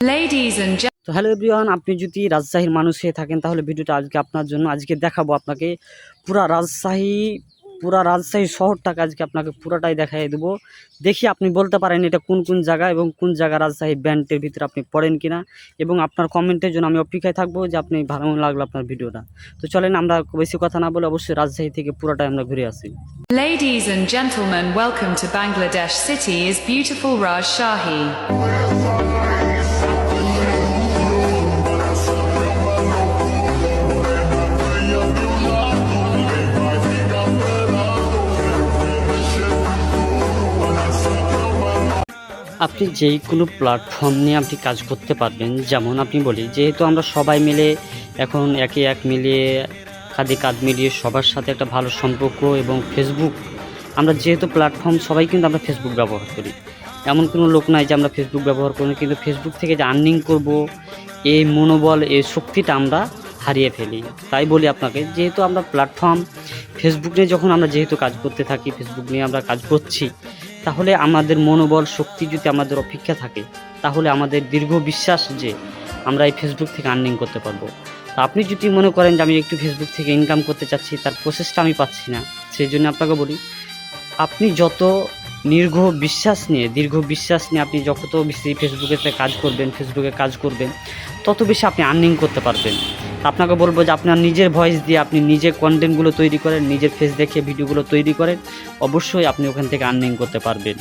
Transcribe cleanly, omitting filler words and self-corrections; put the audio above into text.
Ladies and gentlemen, তো hello everyone, আপনি যদি রাজশাহীর মানুষ হয়ে থাকেন তাহলে ভিডিওটা আজকে আপনার জন্য। আজকে দেখাবো আপনাকে পুরা রাজশাহী শহরটাকে আজকে আপনাকে পুরাটাই দেখাই দেবো। দেখি আপনি বলতে পারেন এটা কোন কোন জায়গা এবং কোন জায়গা রাজশাহী ব্যান্ডের ভিতরে আপনি পড়েন কিনা, এবং আপনার কমেন্টের জন্য আমি অপেক্ষায় থাকবো যে আপনি ভালো লাগলো আপনার ভিডিওটা। তো চলেন আমরা বেশি কথা না বলে অবশ্যই রাজশাহী থেকে পুরাটাই আমরা ঘুরে আসি। ladies and gentlemen, welcome to Bangladesh City is beautiful Rajshahi. আপনি যেই কোনো প্ল্যাটফর্ম নিয়ে আপনি কাজ করতে পারবেন। যেমন আপনি বলি, যেহেতু আমরা সবাই মিলে এখন একে এক মিলিয়ে কাঁধে কাঁধ মিলিয়ে সবার সাথে একটা ভালো সম্পর্ক, এবং ফেসবুক আমরা যেহেতু প্ল্যাটফর্ম সবাই কিন্তু আমরা ফেসবুক ব্যবহার করি, এমন কোনো লোক নাই যে আমরা ফেসবুক ব্যবহার করি না। কিন্তু ফেসবুক থেকে যে আর্নিং করব এই মনোবল, এই শক্তিটা আমরা হারিয়ে ফেলি। তাই বলি আপনাকে, যেহেতু আমরা প্ল্যাটফর্ম ফেসবুক নিয়ে যখন আমরা যেহেতু কাজ করতে থাকি, ফেসবুক নিয়ে আমরা কাজ করছি, তাহলে আমাদের মনোবল শক্তি যদি আমাদের অপেক্ষা থাকে, তাহলে আমাদের দীর্ঘ বিশ্বাস যে আমরা এই ফেসবুক থেকে আর্নিং করতে পারবো। তা আপনি যদি মনে করেন যে আমি একটু ফেসবুক থেকে ইনকাম করতে চাচ্ছি, তার প্রসেসটা আমি পাচ্ছি না, সেই জন্য আপনাকে বলি, আপনি যত দীর্ঘ বিশ্বাস নিয়ে আপনি যত বেশি ফেসবুকে কাজ করবেন, তত বেশি আপনি আর্নিং করতে পারবেন। আপনাকে বলবো যে আপনার নিজের ভয়েস দিয়ে আপনি নিজের কন্টেন্টগুলো তৈরি করেন, নিজের ফেস দেখে ভিডিওগুলো তৈরি করেন, অবশ্যই আপনি ওখান থেকে আর্নিং করতে পারবেন।